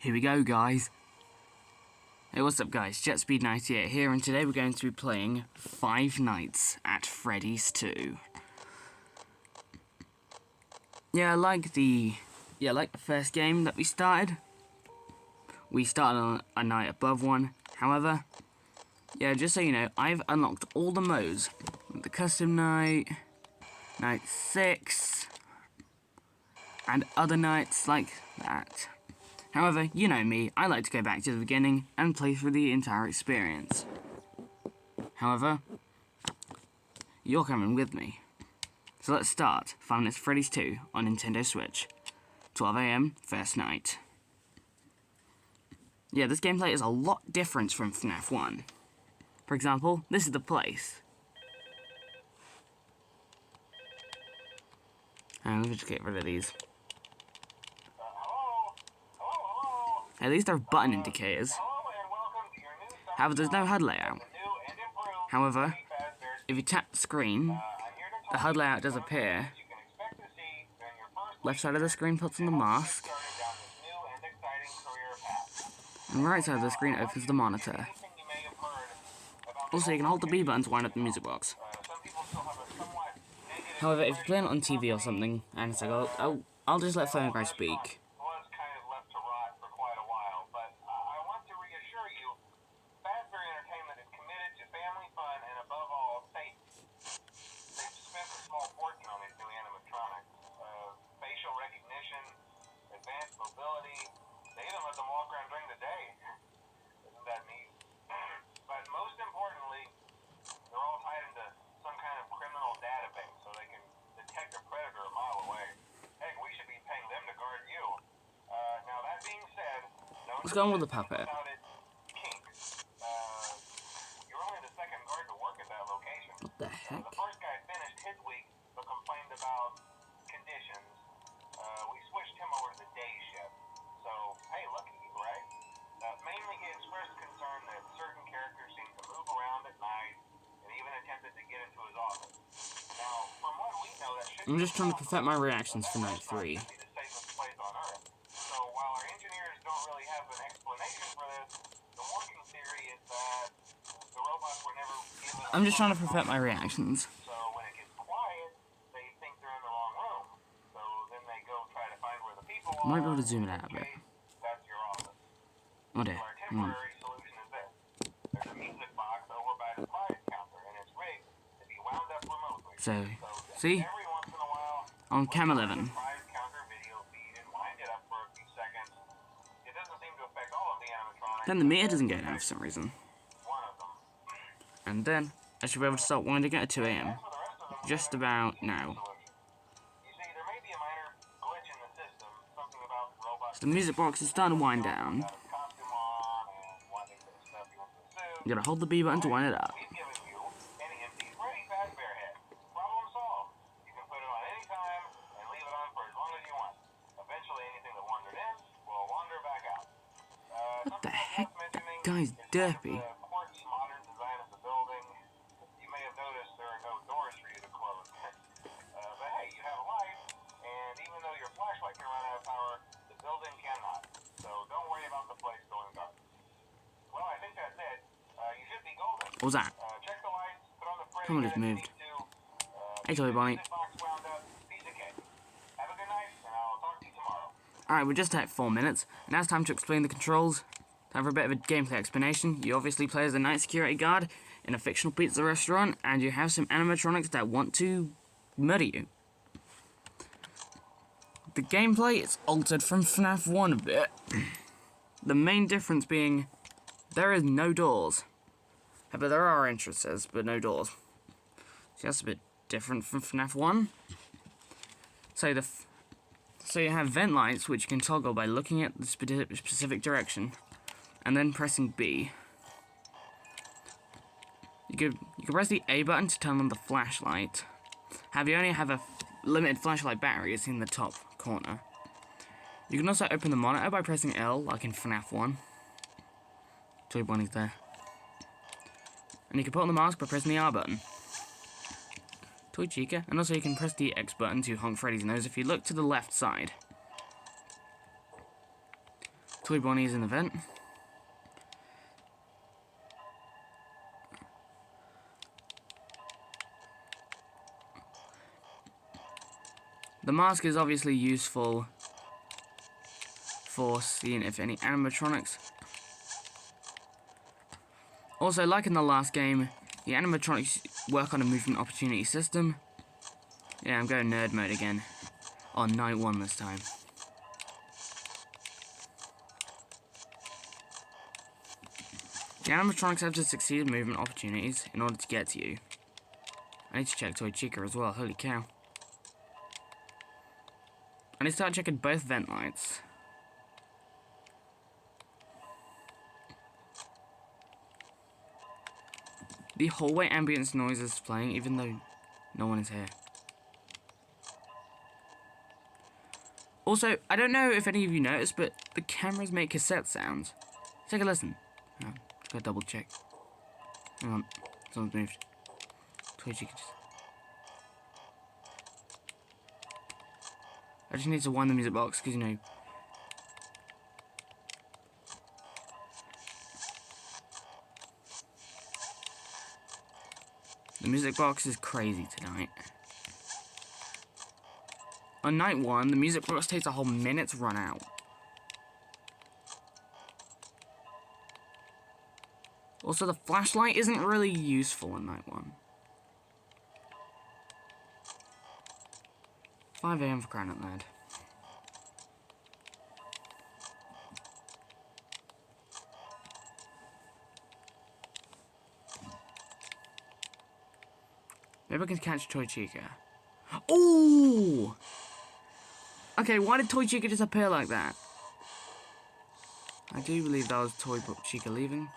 Here we go, guys. Hey, what's up, guys? JetSpeed98 here, and today we're going to be playing Five Nights at Freddy's 2. I like the first game that we started. We started on a night above one. However, just so you know, I've unlocked all the modes. The custom night, night 6, and other nights like that. However, you know me, I like to go back to the beginning and play through the entire experience. However, you're coming with me. So let's start Five Nights at Freddy's 2 on Nintendo Switch. 12 AM, first night. This gameplay is a lot different from FNAF 1. For example, this is the place. And let me just get rid of these. At least they're button indicators. However, there's no HUD layout. However, if you tap the screen, the HUD layout does appear. Left side of the screen puts on the mask, and right side of the screen opens the monitor. Also, you can hold the B button to wind up the music box. However, if you're playing it on TV or something, and it's like, I'll just let phone guy speak. Advanced mobility, they even let them walk around during the day. Isn't that neat? But most importantly, they're all tied into some kind of criminal database so they can detect a predator a mile away. Heck, we should be paying them to guard you. Now that being said, let's go on with the puppet. You're only the second guard to work at that location. What the heck? The first guy finished his week but complained about conditions. We switched him over to the day shift. So, hey, lucky you, right? Mainly he expressed concern that certain characters seem to move around at night and even attempted to get into his office. Now, from what we know, that should I'm just trying to perfect my reactions for night 3. be the safest place on Earth. So, while our engineers don't really have an explanation for this, the working theory is that the robots were never given... I'm just trying to perfect my reactions. So, when it gets quiet, they think they're in the wrong room. So, then they go try to find where the people I might be able to zoom it out a bit. That's your office. Oh dear. Our temporary solution is this. There's a music box over by the prize counter, and it's rigged to be wound up remotely. So, just see? every once in a while, On cam 11. the prize counter video feed and wind it up for a few seconds. It doesn't seem to affect all of the animatronics. Then the meter doesn't go down for some reason. One of them. And then, I should be able to start winding it at 2 AM. Just about now. You see, there may be a minor glitch in the system, something about robots. So the music box is starting to wind down. Costume on and winding the stuff you want to assume. You gotta hold the B button to wind it up. We've given you an empty Freddy Fazbear head. Problem solved. You can put it on any time and leave it on for as long as you want. Eventually, anything that wandered in will wander back out. What the heck? That guy's derpy. The quartz modern design of the building. You may have noticed there are no doors for you to close. But hey, you have a light, and even though your flashlight can run out of power, the building cannot. So don't worry about the place going dark. Well, I think that's it. You should be golden. What was that? Check the lights, put on the Freddy Someone just head if you moved. need to. Hey, Toy Bonnie. This box wound up, piece of cake. Have a good night, and I'll talk to you tomorrow. Alright, we're just at 4 minutes, and now it's time to explain the controls. Time for a bit of a gameplay explanation. You obviously play as a night security guard in a fictional pizza restaurant, and you have some animatronics that want to murder you. The gameplay is altered from FNAF 1 a bit. The main difference being, there is no doors. But there are entrances, but no doors. So that's a bit different from FNAF 1. So you have vent lights, which you can toggle by looking at the specific direction, and then pressing B. You can press the A button to turn on the flashlight. However, you only have a limited flashlight battery, it's in the top corner. You can also open the monitor by pressing L, like in FNAF 1. Toy Bonnie's there. And you can put on the mask by pressing the R button. Toy Chica, and also you can press the X button to honk Freddy's nose if you look to the left side. Toy Bonnie is in the vent. The mask is obviously useful for seeing if any animatronics. Also, like in the last game, the animatronics work on a movement opportunity system. Yeah, I'm going nerd mode again. On night 1 this time. The animatronics have to succeed in movement opportunities in order to get to you. I need to check Toy Chica as well, holy cow. I need to start checking both vent lights. The hallway ambience noise is playing even though no one is here. Also, I don't know if any of you noticed, but the cameras make cassette sounds. Take a listen. Oh, just gotta double check. Hang on, someone's moved. Toy Chica just... I just need to wind the music box, because you know... The music box is crazy tonight. On night 1, the music box takes a whole minute to run out. Also, the flashlight isn't really useful in night 1. 5 AM for crying out loud. Maybe I can catch Toy Chica. Oh! Okay, why did Toy Chica just appear like that? I do believe that was Toy Chica leaving.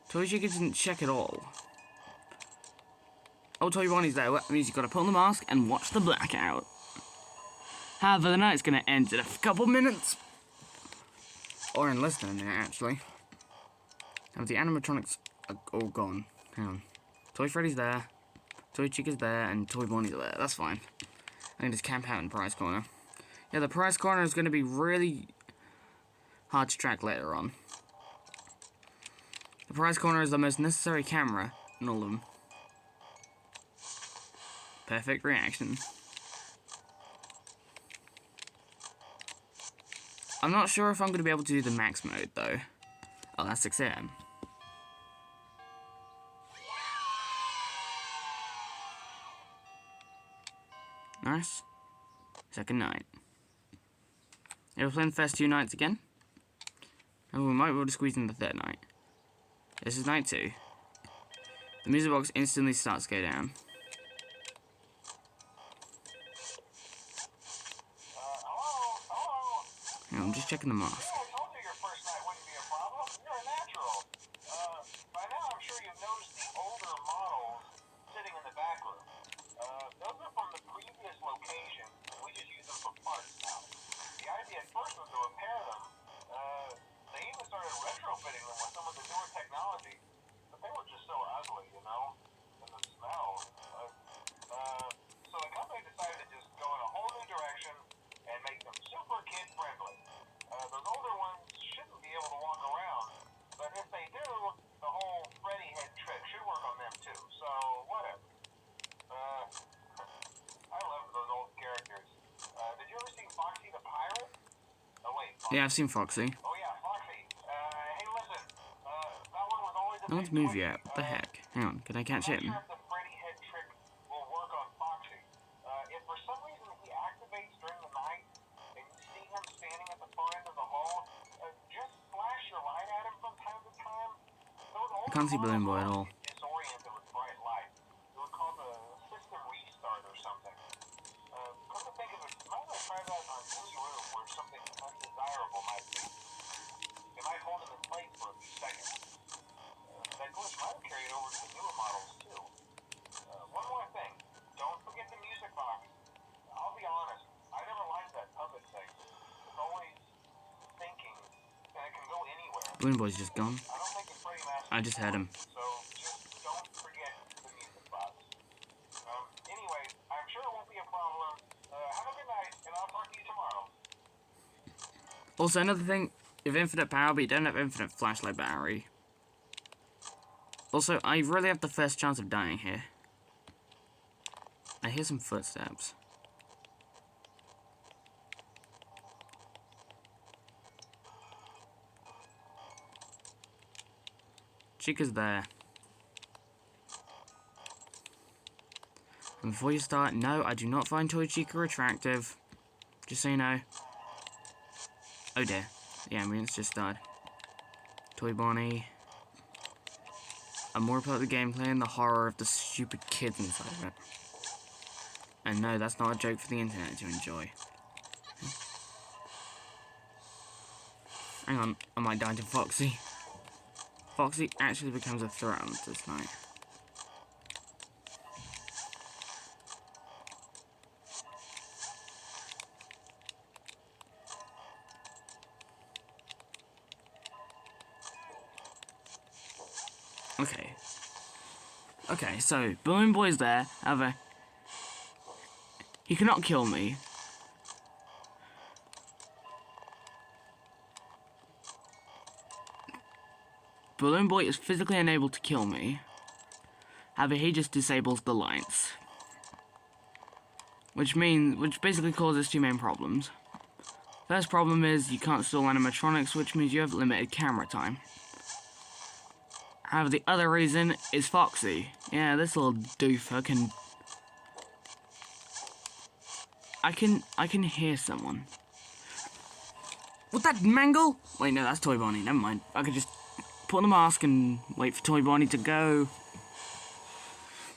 Toy Chica didn't check at all. Oh, Toy Bonnie's there. Well, that means you've got to put on the mask and watch the blackout. However, the night's going to end in a couple minutes. Or in less than a minute, actually. Now, the animatronics are all gone. Hang on. Toy Freddy's there. Toy Chica's there. And Toy Bonnie's there. That's fine. I can just camp out in Prize Corner. Yeah, the Prize Corner is going to be really hard to track later on. The Prize Corner is the most necessary camera in all of them. Perfect reaction. I'm not sure if I'm going to be able to do the max mode, though. Oh, that's 6 AM. Nice. Second night. Yeah, we're playing the first 2 nights again. And we might be able to squeeze in the 3rd night. This is night 2. The music box instantly starts to go down. Hang on, I'm just checking the mask. I told you your first night wouldn't be a problem. You're a natural. By now, I'm sure you've noticed the older models sitting in the back room. Those are from the previous location. We just use them for parts now. The idea at first was to repair them. They even started retrofitting them with some of the newer technology. But they were just so ugly, you know? And the smell. So the company decided to just go in a whole new direction and make them super kid-friendly. Those older ones shouldn't be able to walk around, but if they do, the whole Freddy head trick should work on them too, so whatever. I love those old characters. Did you ever see Foxy the Pirate? Oh wait, Foxy. Yeah, I've seen Foxy. Oh yeah, Foxy. Hey listen, that one was always a No one's moved yet. What the heck? Hang on, can I catch him? I'm not sure if the Freddy head trick will work on Foxy. If for some reason he activates during the night and you see him standing at the far end of the hall, just flash your light at him from time to time. I can't see Balloon Boy at all. Disoriented with bright light. It would cause a system restart or something. Come to think of it, you might want to try that on any room where something undesirable might be. It might hold him in place for a few seconds. That glitch might have carried over to the newer models too. One more thing. Don't forget the music box. I'll be honest, I never liked that puppet thing. It's always thinking, and it can go anywhere. Balloon Boy's just gone. I don't think it's Freddy Master. I just heard him. So just don't forget the music box. Anyway, I'm sure it won't be a problem. Have a good night, and I'll talk to you tomorrow. Also, another thing, you have infinite power, but you don't have infinite flashlight battery. Also, I really have the first chance of dying here. I hear some footsteps. Chica's there. And before you start, no, I do not find Toy Chica attractive. Just so you know. Oh dear. The ambulance just started. Toy Bonnie. I'm more about the gameplay and the horror of the stupid kids inside of it. And no, that's not a joke for the internet to enjoy. Hang on, I might die to Foxy. Foxy actually becomes a threat on this night. Okay. Okay, so Balloon Boy's there. However, he cannot kill me. Balloon Boy is physically unable to kill me. However, he just disables the lights. Which basically causes two main problems. First problem is you can't store animatronics, which means you have limited camera time. However, the other reason is Foxy. Yeah, this little doofer can... I can hear someone. What, that mangle? Wait, no, that's Toy Bonnie. Never mind. I could just put on the mask and wait for Toy Bonnie to go.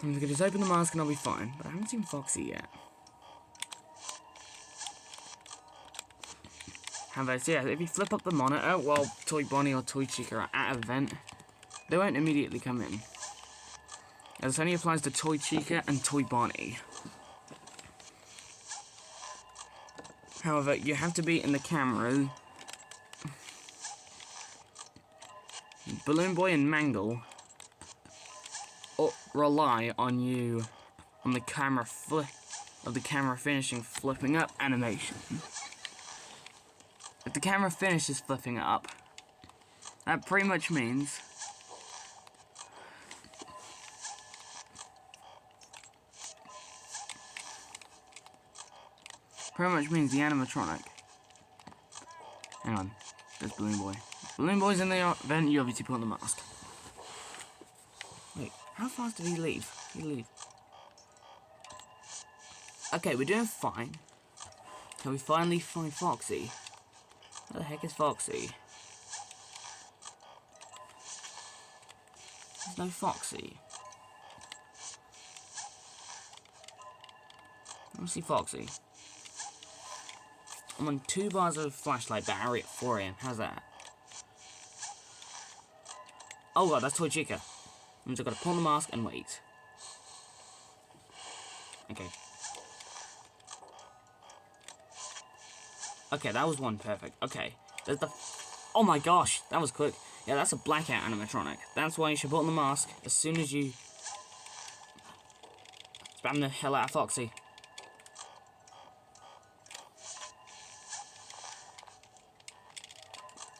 I'm gonna just open the mask and I'll be fine. But I haven't seen Foxy yet. However, so yeah, if you flip up the monitor while Toy Bonnie or Toy Chica are at a vent, they won't immediately come in. This only applies to Toy Chica and Toy Bonnie. However, you have to be in the camera. Balloon Boy and Mangle rely on you, on the camera finishing flipping up animation. If the camera finishes flipping up, that pretty much means the animatronic. Hang on, there's Balloon Boy. Balloon Boy's in the vent, you obviously put on the mask. Wait, how fast did he leave? Okay, we're doing fine. Can we finally find Foxy? Where the heck is Foxy? There's no Foxy. I don't see Foxy. I'm on 2 bars of flashlight battery at 4 AM. How's that? Oh god, that's Toy Chica. Means I've got to pull on the mask and wait. Okay. Okay, that was one perfect. Okay. There's the... Oh my gosh, that was quick. Yeah, that's a blackout animatronic. That's why you should put on the mask as soon as you... Spam the hell out of Foxy.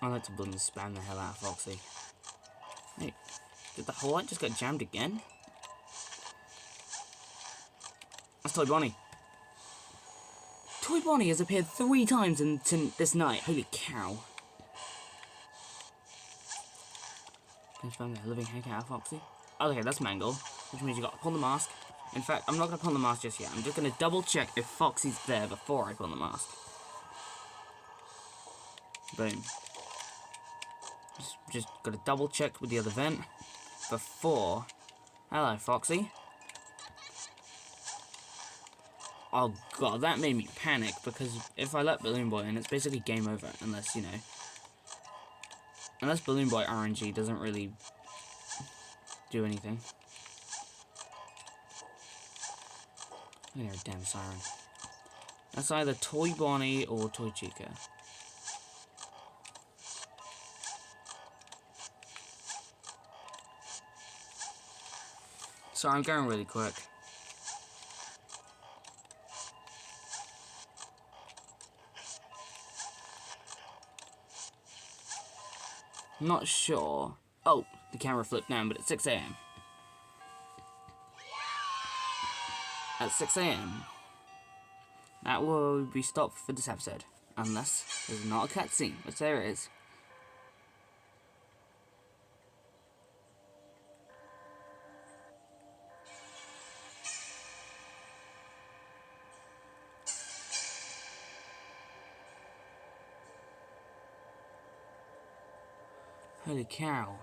I like to bloody spam the hell out of Foxy. Hey, did the whole light just get jammed again? That's Toy Bonnie. Toy Bonnie has appeared 3 times in this night. Holy cow. Can I spam the living heck out of Foxy? Okay, that's Mangle, which means you got to put on the mask. In fact, I'm not going to put on the mask just yet. I'm just going to double check if Foxy's there before I put on the mask. Boom. Just got to double check with the other vent before. Hello, Foxy. Oh god, that made me panic because if I let Balloon Boy in, it's basically game over unless, you know, unless Balloon Boy RNG doesn't really do anything. I hear a damn siren. That's either Toy Bonnie or Toy Chica. Sorry, I'm going really quick. Not sure. Oh, the camera flipped down, but it's 6 a.m. At 6 a.m. That will be stopped for this episode. Unless there's not a cutscene, which there is. Holy cow.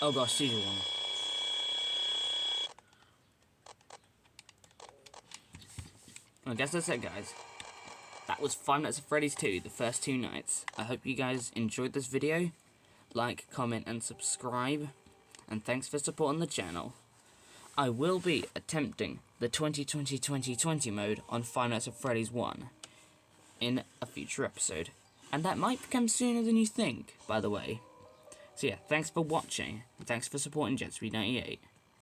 Oh gosh, seizure one. I guess that's it, guys. That was 5 Nights at Freddy's 2, the first 2 nights. I hope you guys enjoyed this video. Like, comment, and subscribe. And thanks for supporting the channel. I will be attempting the 2020-2020 mode on 5 Nights at Freddy's 1 in a future episode. And that might come sooner than you think, by the way. So yeah, thanks for watching, and thanks for supporting Jetsby98.